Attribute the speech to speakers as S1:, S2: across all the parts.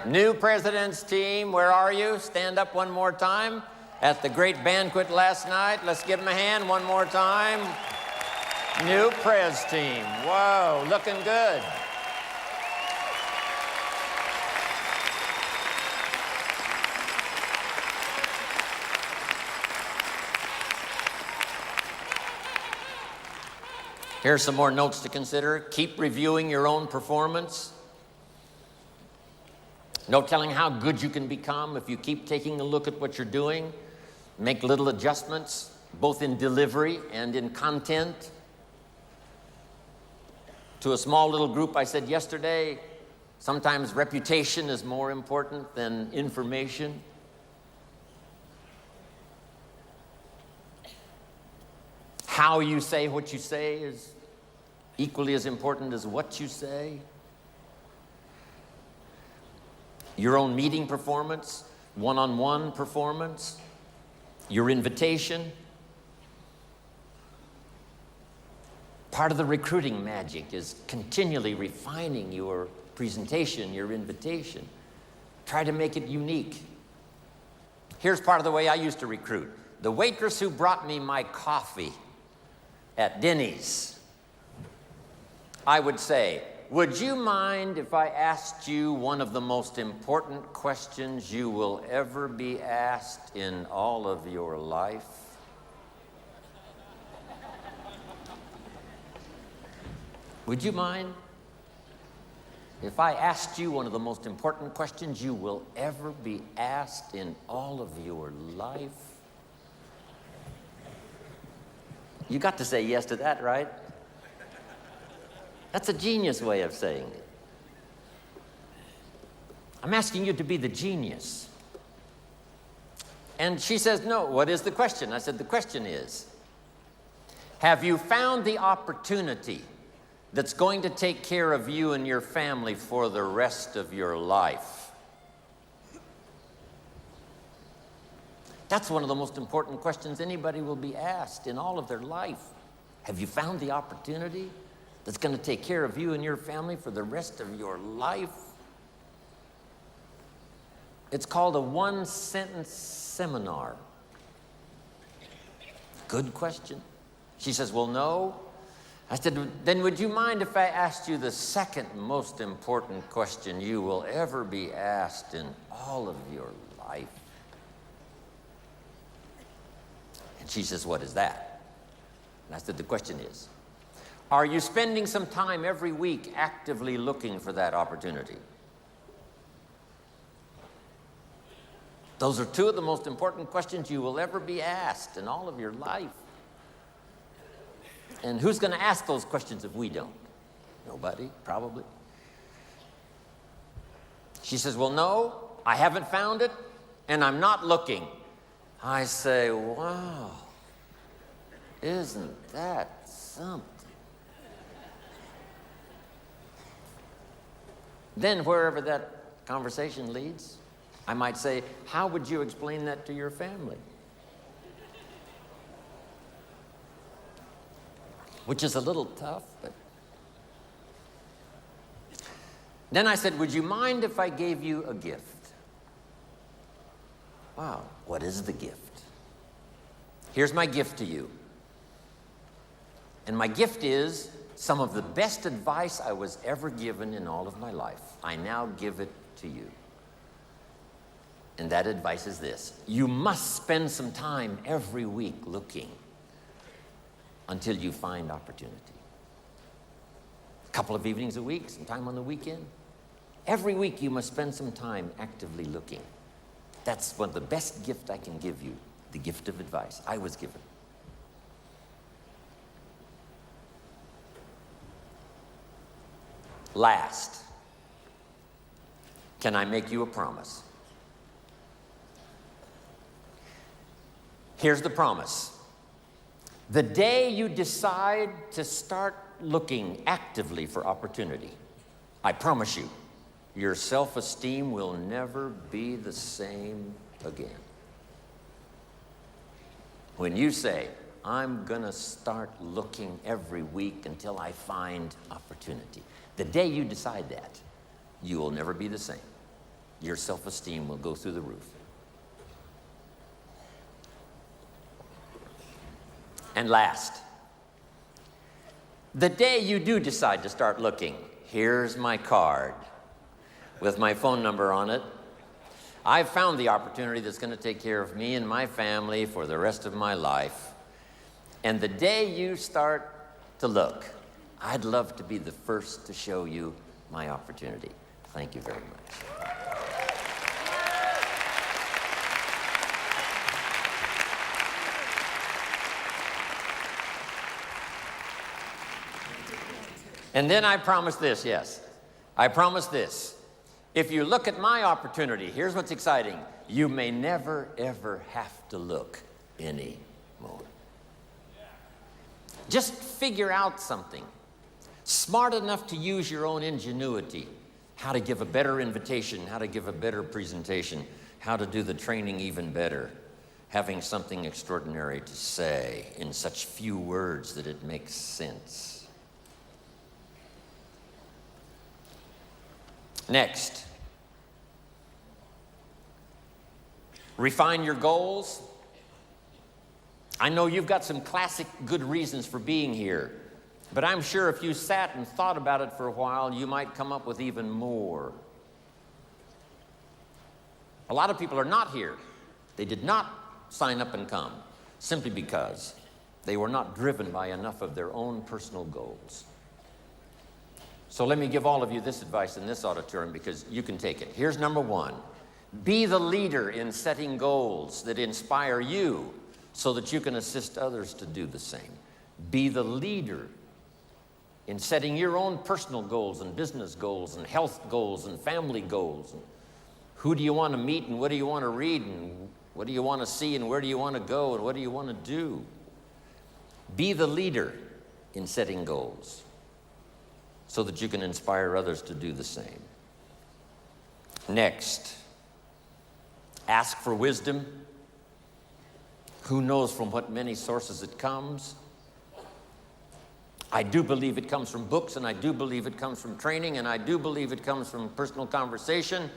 S1: New President's team, where are you? Stand up one more time. At the great banquet last night, let's give them a hand one more time. New Prez team, whoa, looking good. Here's some more notes to consider. Keep reviewing your own performance. No telling how good you can become if you keep taking a look at what you're doing. Make little adjustments, both in delivery and in content. To a small little group I said yesterday, sometimes reputation is more important than information. How you say what you say is equally as important as what you say. Your own meeting performance, one-on-one performance, your invitation. Part of the recruiting magic is continually refining your presentation, your invitation. Try to make it unique. Here's part of the way I used to recruit. The waitress who brought me my coffee at Denny's, I would say, would you mind if I asked you one of the most important questions you will ever be asked in all of your life? Would you mind if I asked you one of the most important questions you will ever be asked in all of your life? You got to say yes to that, right? That's a genius way of saying it. I'm asking you to be the genius. And she says, no, what is the question? I said, the question is, have you found the opportunity that's going to take care of you and your family for the rest of your life? That's one of the most important questions anybody will be asked in all of their life. Have you found the opportunity that's going to take care of you and your family for the rest of your life? It's called a one-sentence seminar. Good question. She says, well, no. I said, then would you mind if I asked you the second most important question you will ever be asked in all of your life? And she says, what is that? And I said, the question is, are you spending some time every week actively looking for that opportunity? Those are two of the most important questions you will ever be asked in all of your life. And who's going to ask those questions if we don't? Nobody, probably. She says, well, no, I haven't found it, and I'm not looking. I say, wow, isn't that something? Then wherever that conversation leads, I might say, how would you explain that to your family? Which is a little tough, but... Then I said, would you mind if I gave you a gift? Wow, what is the gift? Here's my gift to you. And my gift is some of the best advice I was ever given in all of my life. I now give it to you. And that advice is this: you must spend some time every week looking until you find opportunity. A couple of evenings a week, some time on the weekend. Every week you must spend some time actively looking. That's one of the best gifts I can give you, the gift of advice I was given. Last, can I make you a promise? Here's the promise. The day you decide to start looking actively for opportunity, I promise you, your self-esteem will never be the same again. When you say, I'm gonna start looking every week until I find opportunity, the day you decide that, you will never be the same. your self-esteem will go through the roof. And last, the day you do decide to start looking, here's my card with my phone number on it. I've found the opportunity that's going to take care of me and my family for the rest of my life. And the day you start to look, I'd love to be the first to show you my opportunity. Thank you very much. And then I promise this, yes. I promise this. If you look at my opportunity, here's what's exciting. You may never, ever have to look anymore. Just figure out something. Smart enough to use your own ingenuity. How to give a better invitation, how to give a better presentation, how to do the training even better. Having something extraordinary to say in such few words that it makes sense. Next, refine your goals. I know you've got some classic good reasons for being here, but I'm sure if you sat and thought about it for a while, you might come up with even more. A lot of people are not here. They did not sign up and come simply because they were not driven by enough of their own personal goals. So let me give all of you this advice in this auditorium because you can take it. Here's number one. Be the leader in setting goals that inspire you so that you can assist others to do the same. Be the leader in setting your own personal goals and business goals and health goals and family goals. And who do you want to meet and what do you want to read and what do you want to see and where do you want to go and what do you want to do? Be the leader in setting goals so that you can inspire others to do the same. Next, ask for wisdom. Who knows from what many sources it comes? I do believe it comes from books, and I do believe it comes from training, and I do believe it comes from personal conversation,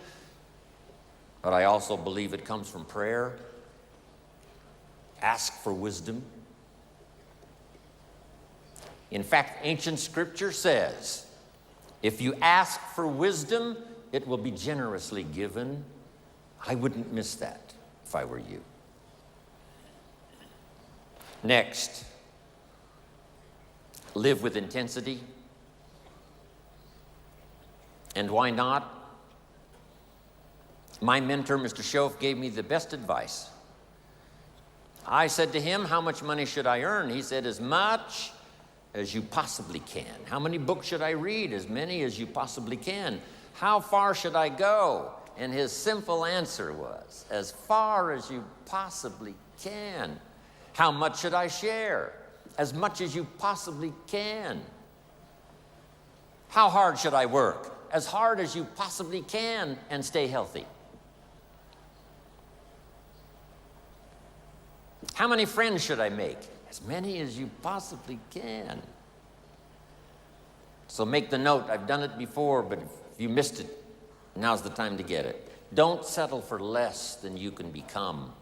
S1: but I also believe it comes from prayer. Ask for wisdom. In fact, ancient scripture says, if you ask for wisdom, it will be generously given. I wouldn't miss that if I were you. Next, live with intensity. And why not? My mentor, Mr. Schoaf, gave me the best advice. I said to him, how much money should I earn? He said, as much as you possibly can. How many books should I read? As many as you possibly can. How far should I go? And his simple answer was, as far as you possibly can. How much should I share? As much as you possibly can. How hard should I work? As hard as you possibly can and stay healthy. How many friends should I make? As many as you possibly can. So make the note. I've done it before, but if you missed it, now's the time to get it. Don't settle for less than you can become.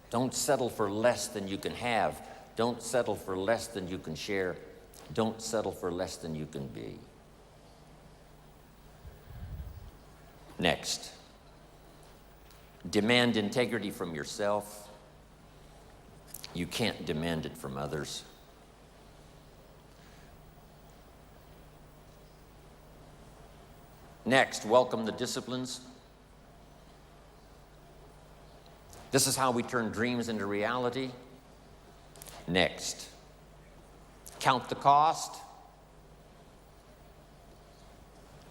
S1: Don't settle for less than you can have. Don't settle for less than you can share. Don't settle for less than you can be. Next, demand integrity from yourself. You can't demand it from others. Next, welcome the disciplines. This is how we turn dreams into reality. Next, count the cost.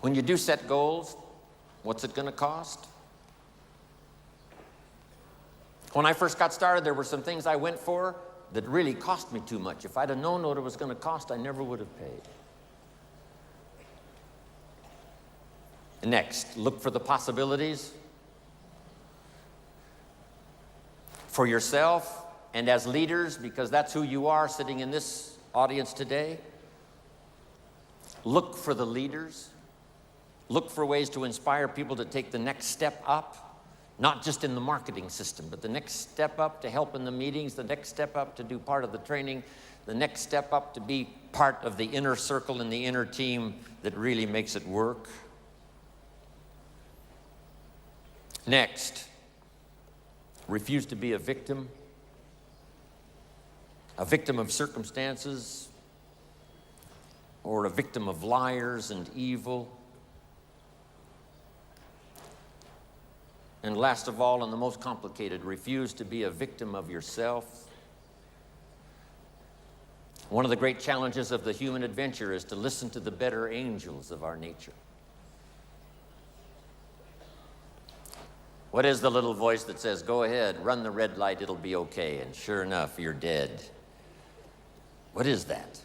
S1: When you do set goals, what's it going to cost? When I first got started, there were some things I went for that really cost me too much. If I'd have known what it was going to cost, I never would have paid. Next, look for the possibilities for yourself and as leaders, because that's who you are sitting in this audience today. Look for the leaders Look for ways to inspire people to take the next step up, not just in the marketing system, but the next step up to help in the meetings, the next step up to do part of the training, the next step up to be part of the inner circle and the inner team that really makes it work. Next, refuse to be a victim of circumstances, or a victim of liars and evil. And last of all, and the most complicated, refuse to be a victim of yourself. One of the great challenges of the human adventure is to listen to the better angels of our nature. What is the little voice that says, go ahead, run the red light, it'll be okay, and sure enough, you're dead? What is that?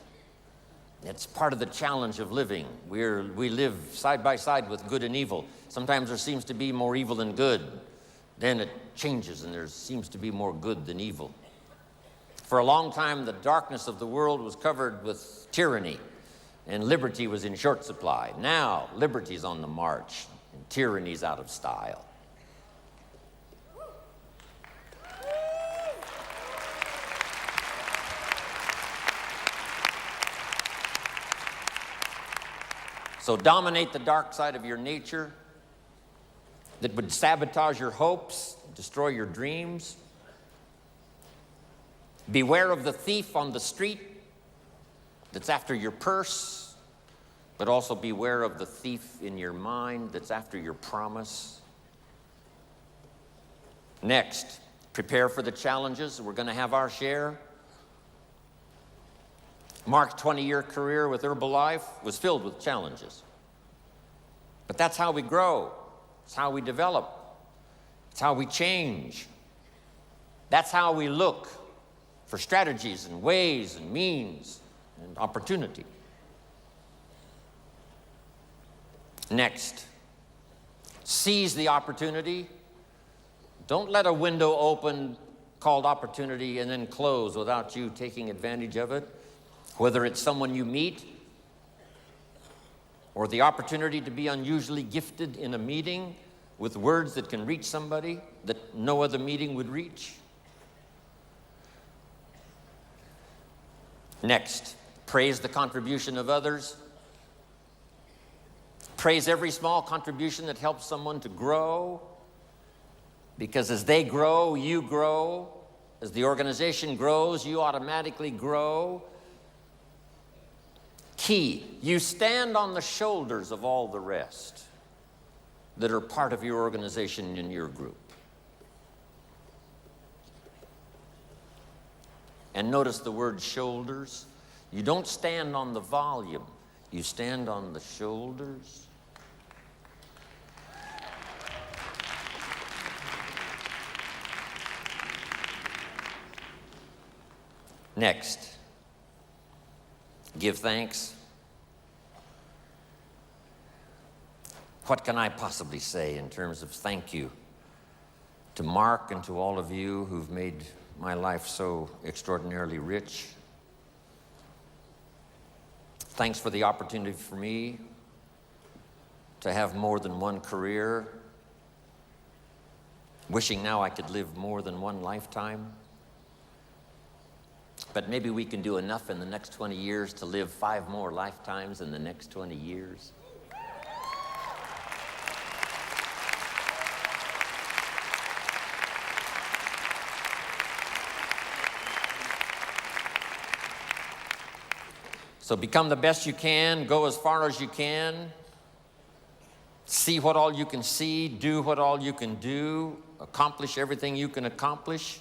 S1: It's part of the challenge of living. We live side by side with good and evil. Sometimes there seems to be more evil than good. Then it changes and there seems to be more good than evil. For a long time, the darkness of the world was covered with tyranny, and liberty was in short supply. Now, liberty's on the march, and tyranny's out of style. So dominate the dark side of your nature that would sabotage your hopes, destroy your dreams. Beware of the thief on the street that's after your purse, but also beware of the thief in your mind that's after your promise. Next, prepare for the challenges. We're going to have our share. Mark's 20-year career with Herbalife was filled with challenges. But that's how we grow. It's how we develop. It's how we change. That's how we look for strategies and ways and means and opportunity. Next, seize the opportunity. Don't let a window open called opportunity and then close without you taking advantage of it. Whether it's someone you meet, or the opportunity to be unusually gifted in a meeting with words that can reach somebody that no other meeting would reach. Next, praise the contribution of others. Praise every small contribution that helps someone to grow, because as they grow, you grow. As the organization grows, you automatically grow. Key, you stand on the shoulders of all the rest that are part of your organization and your group. And notice the word shoulders. You don't stand on the volume, you stand on the shoulders. Next, give thanks. What can I possibly say in terms of thank you to Mark and to all of you who've made my life so extraordinarily rich? Thanks for the opportunity for me to have more than one career. Wishing now I could live more than one lifetime. But maybe we can do enough in the next 20 years to live 5 more lifetimes in the next 20 years. So become the best you can, go as far as you can, see what all you can see, do what all you can do, accomplish everything you can accomplish.